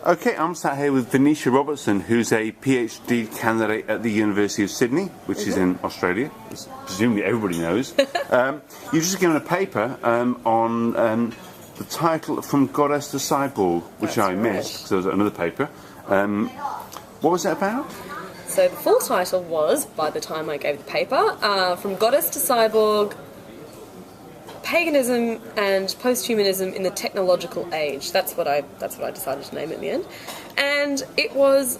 Okay, I'm sat here with Venetia Robertson, who's a PhD candidate at the University of Sydney, which is in Australia, as presumably everybody knows. You've just given a paper on the title From Goddess to Cyborg, which I missed, because there was another paper. What was it about? So the full title was, by the time I gave the paper, From Goddess to Cyborg, Paganism and Posthumanism in the Technological Age. That's what I decided to name it in the end. And it was,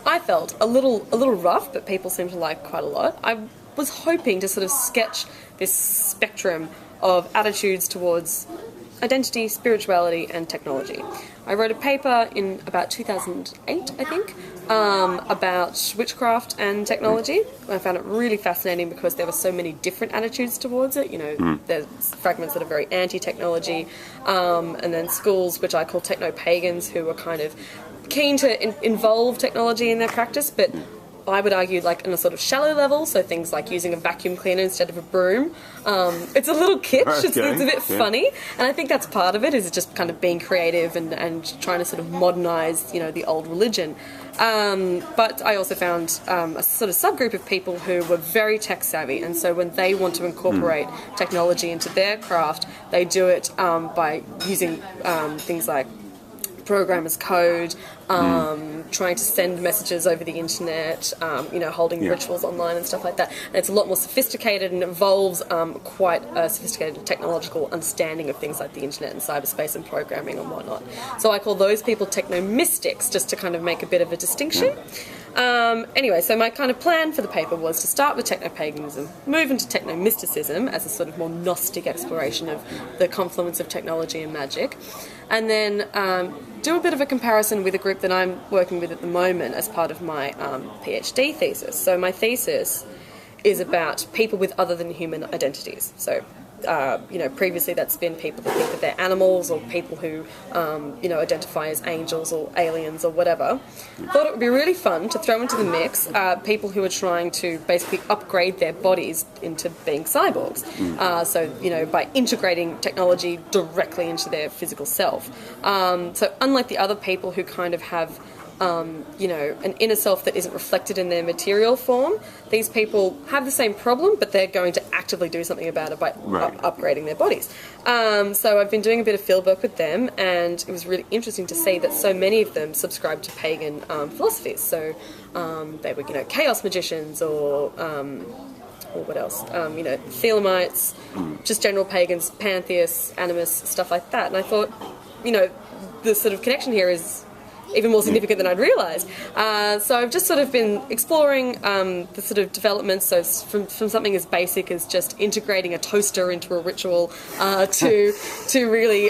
I felt, a little rough, but people seemed to like quite a lot. I was hoping to sort of sketch this spectrum of attitudes towards identity, spirituality, and technology. I wrote a paper in about 2008, I think, about witchcraft and technology. I found it really fascinating because there were so many different attitudes towards it. You know, there's fragments that are very anti-technology, and then schools which I call techno-pagans, who are kind of keen to involve technology in their practice, but I would argue like on a sort of shallow level, so things like using a vacuum cleaner instead of a broom. It's a little kitsch, it's a bit funny, and I think that's part of it, is just kind of being creative and trying to sort of modernise, you know, the old religion. But I also found a sort of subgroup of people who were very tech savvy, and so when they want to incorporate technology into their craft, they do it by using things like programmer's code, trying to send messages over the internet, you know, holding rituals online and stuff like that. And it's a lot more sophisticated and involves quite a sophisticated technological understanding of things like the internet and cyberspace and programming and whatnot. So I call those people techno-mystics, just to kind of make a bit of a distinction. Anyway, so my kind of plan for the paper was to start with techno-paganism, move into techno-mysticism as a sort of more Gnostic exploration of the confluence of technology and magic, and then do a bit of a comparison with a group that I'm working with at the moment as part of my PhD thesis. So my thesis is about people with other than human identities. So you know, previously that's been people that think that they're animals, or people who, you know, identify as angels or aliens or whatever. Thought it would be really fun to throw into the mix people who are trying to basically upgrade their bodies into being cyborgs. So, you know, by integrating technology directly into their physical self. So unlike the other people who kind of have you know, an inner self that isn't reflected in their material form, these people have the same problem, but they're going to actively do something about it by upgrading their bodies. So I've been doing a bit of fieldwork with them, and it was really interesting to see that so many of them subscribe to pagan philosophies. So they were, you know, chaos magicians, or what else? You know, Thelemites, just general pagans, pantheists, animists, stuff like that. And I thought, you know, the sort of connection here is even more significant than I'd realised. So I've just sort of been exploring the sort of developments, so from something as basic as just integrating a toaster into a ritual to really,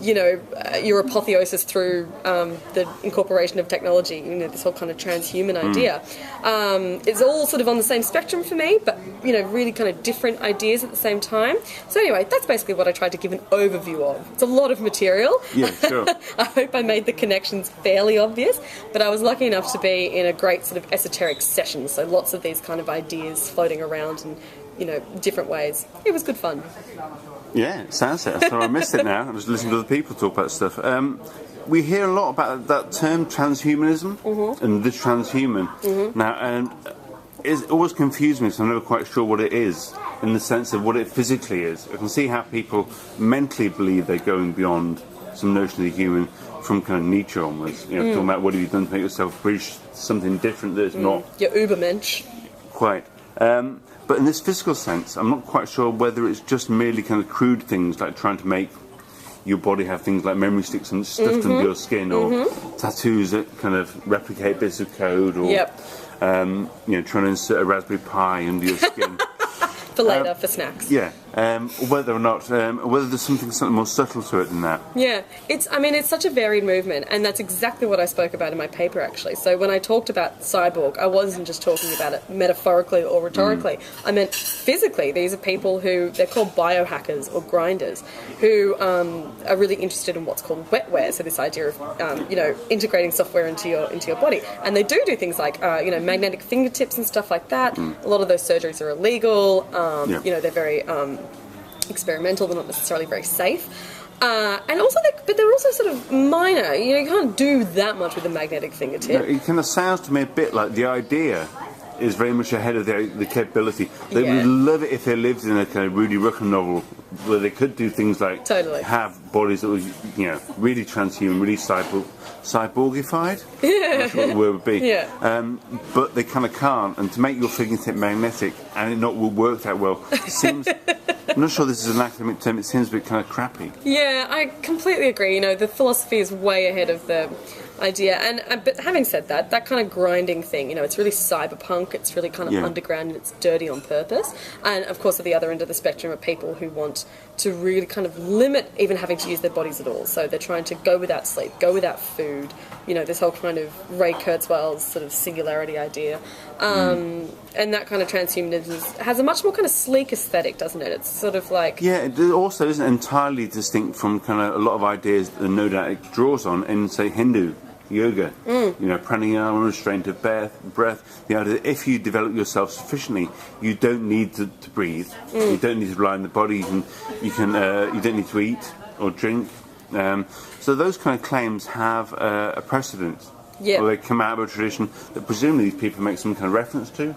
you know, your apotheosis through the incorporation of technology, you know, this whole kind of transhuman idea. It's all sort of on the same spectrum for me, but, you know, really kind of different ideas at the same time. So anyway, that's basically what I tried to give an overview of. It's a lot of material. Yeah, sure. I hope I made the connections fairly obvious, but I was lucky enough to be in a great sort of esoteric session, so lots of these kind of ideas floating around in, you know, different ways. It was good fun. Yeah, it sounds it. So I missed it now. I was listening to other people talk about stuff. We hear a lot about that term transhumanism and the transhuman. Now, and it always confused me, so I'm never quite sure what it is, in the sense of what it physically is. I can see how people mentally believe they're going beyond some notion of the human, from kind of Nietzsche onwards, you know, talking about what have you done to make yourself bridge something different that's not... Your Ubermensch. Quite. But in this physical sense, I'm not quite sure whether it's just merely kind of crude things, like trying to make your body have things like memory sticks and stuffed under your skin, or tattoos that kind of replicate bits of code, or you know, trying to insert a Raspberry Pi under your skin. For later, for snacks. Yeah, whether or not, whether there's something more subtle to it than that. Yeah, I mean, it's such a varied movement, and that's exactly what I spoke about in my paper, actually. So when I talked about cyborg, I wasn't just talking about it metaphorically or rhetorically. I meant physically. These are people who, they're called biohackers or grinders, who are really interested in what's called wetware, so this idea of, you know, integrating software into your body. And they do things like, you know, magnetic fingertips and stuff like that. A lot of those surgeries are illegal. You know, they're very experimental, they're not necessarily very safe. And also, but they're also sort of minor. You know, you can't do that much with a magnetic fingertip. It kind of sounds to me a bit like the idea is very much ahead of the capability. They would love it if they lived in a kind of Rudy Rucker novel where they could do things like have bodies that were, you know, really transhuman, really cyborgified. I'm not sure what the word would be. But they kind of can't. And to make your fingertip magnetic and it not work that well seems. I'm not sure this is an academic term. It seems a bit kind of crappy. Yeah, I completely agree. You know, the philosophy is way ahead of the idea. And but having said that, that kind of grinding thing, you know, it's really cyberpunk. It's really kind of underground and it's dirty on purpose. And of course, at the other end of the spectrum are people who want to really kind of limit even having to use their bodies at all. So they're trying to go without sleep, go without food. You know, this whole kind of Ray Kurzweil's sort of singularity idea. And that kind of transhumanism has a much more kind of sleek aesthetic, doesn't it? It's sort of like... Yeah, it also isn't entirely distinct from kind of a lot of ideas that no doubt it draws on in, say, Hindu yoga. You know, pranayama, restraint of breath. The idea that if you develop yourself sufficiently, you don't need to breathe. You don't need to rely on the body. You don't need to eat or drink. So those kind of claims have a precedent. Or they come out of a tradition that presumably these people make some kind of reference to.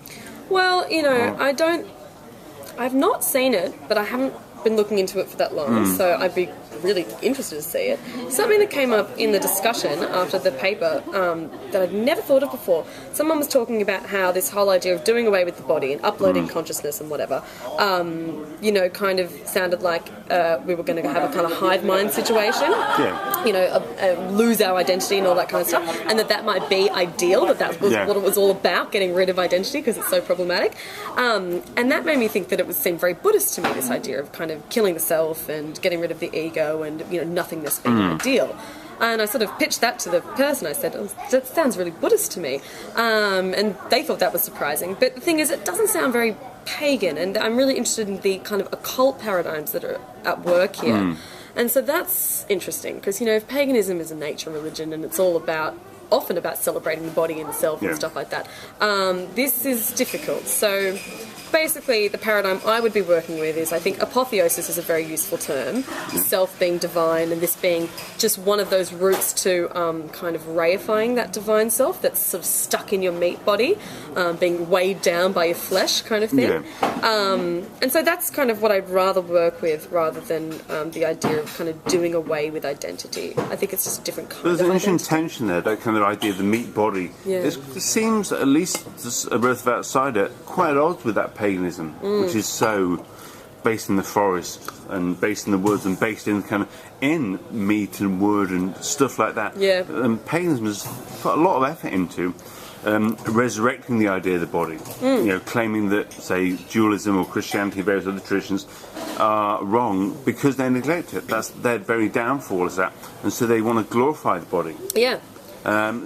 Well, you know, I've not seen it, but I haven't been looking into it for that long, so I'd be really interested to see it. Something that came up in the discussion after the paper that I'd never thought of before. Someone was talking about how this whole idea of doing away with the body and uploading consciousness and whatever, you know, kind of sounded like we were going to have a kind of hive mind situation. You know, lose our identity and all that kind of stuff, and that might be ideal. That was what it was all about, getting rid of identity because it's so problematic. And that made me think that it would seem very Buddhist to me. This idea of kind of killing the self and getting rid of the ego and, you know, nothingness being ideal. And I sort of pitched that to the person. I said, oh, that sounds really Buddhist to me. And they thought that was surprising. But the thing is, it doesn't sound very pagan, and I'm really interested in the kind of occult paradigms that are at work here. And so that's interesting, because, you know, if paganism is a nature religion and it's all about, often about celebrating the body and the self and stuff like that, this is difficult. So basically, the paradigm I would be working with is, I think apotheosis is a very useful term, self being divine, and this being just one of those routes to kind of reifying that divine self that's sort of stuck in your meat body, being weighed down by your flesh kind of thing. And so that's kind of what I'd rather work with, rather than the idea of kind of doing away with identity. I think it's just a different kind of identity. There's an interesting tension there, that kind of idea of the meat body. It seems, at least as a relative outsider, quite at odds with that paganism, which is so based in the forest and based in the woods and based in kind of in meat and wood and stuff like that. And paganism has put a lot of effort into resurrecting the idea of the body. You know, claiming that, say, dualism or Christianity, various other traditions, are wrong because they neglect it. That's their very downfall, is that, and so they want to glorify the body.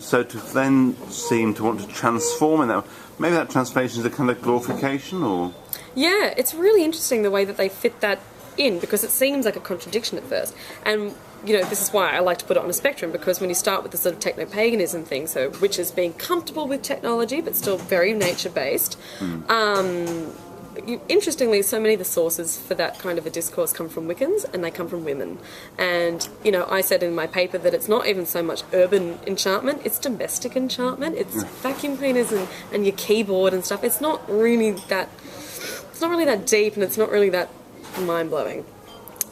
So to then seem to want to transform in that, maybe that transformation is a kind of glorification, or... Yeah, it's really interesting the way that they fit that in, because it seems like a contradiction at first. And, you know, this is why I like to put it on a spectrum, because when you start with the sort of techno-paganism thing, so which is being comfortable with technology but still very nature-based, interestingly, so many of the sources for that kind of a discourse come from Wiccans, and they come from women. And, you know, I said in my paper that it's not even so much urban enchantment, it's domestic enchantment. It's vacuum cleaners and your keyboard and stuff. It's not really that deep, and it's not really that mind-blowing.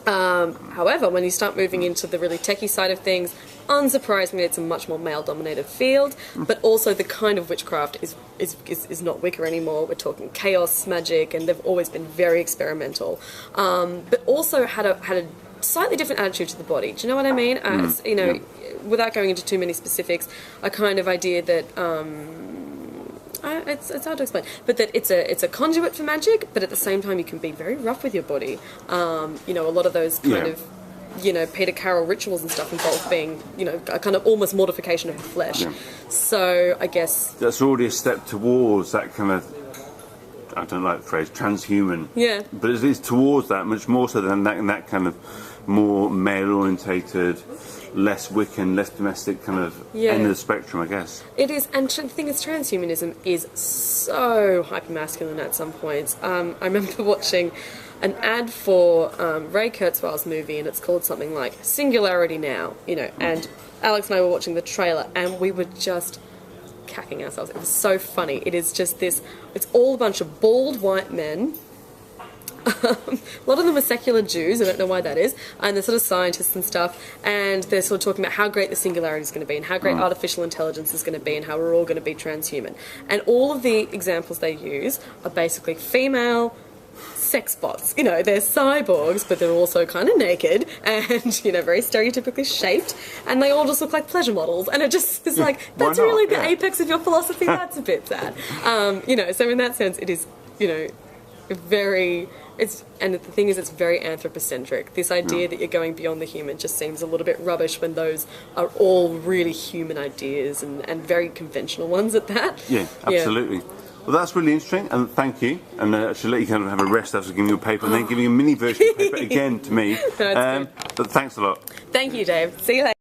However, when you start moving into the really techie side of things, unsurprisingly, it's a much more male-dominated field, but also the kind of witchcraft is not Wicca anymore. We're talking chaos magic, and they've always been very experimental, but also had a slightly different attitude to the body. Do you know what I mean? It's, you know, without going into too many specifics, a kind of idea that it's hard to explain, but that it's a conduit for magic, but at the same time you can be very rough with your body. You know, a lot of those kind of, you know, Peter Carroll rituals and stuff involve being, you know, a kind of almost mortification of the flesh. So I guess that's already a step towards that kind of, I don't like the phrase, transhuman. But it's towards that, much more so than that kind of more male-orientated, less Wiccan, less domestic kind of end of the spectrum, I guess. It is, and the thing is, transhumanism is so hyper-masculine at some points. I remember watching an ad for Ray Kurzweil's movie, and it's called something like Singularity Now, and Alex and I were watching the trailer, and we were just cacking ourselves. It was so funny. It is just this, it's all a bunch of bald white men. A lot of them are secular Jews, I don't know why that is, and they're sort of scientists and stuff, and they're sort of talking about how great the singularity is going to be, and how great artificial intelligence is going to be, and how we're all going to be transhuman. And all of the examples they use are basically female sex bots. They're cyborgs, but they're also kind of naked, and, very stereotypically shaped, and they all just look like pleasure models, and it just is like, that's really the apex of your philosophy, that's a bit sad. So in that sense, it is, very... and the thing is, it's very anthropocentric. This idea that you're going beyond the human just seems a little bit rubbish when those are all really human ideas and very conventional ones at that. Yeah, absolutely. Well, that's really interesting, and thank you. And I should let you kind of have a rest after giving you a paper and then giving a mini version of the paper again to me. No, but thanks a lot. Thank you, Dave. See you later.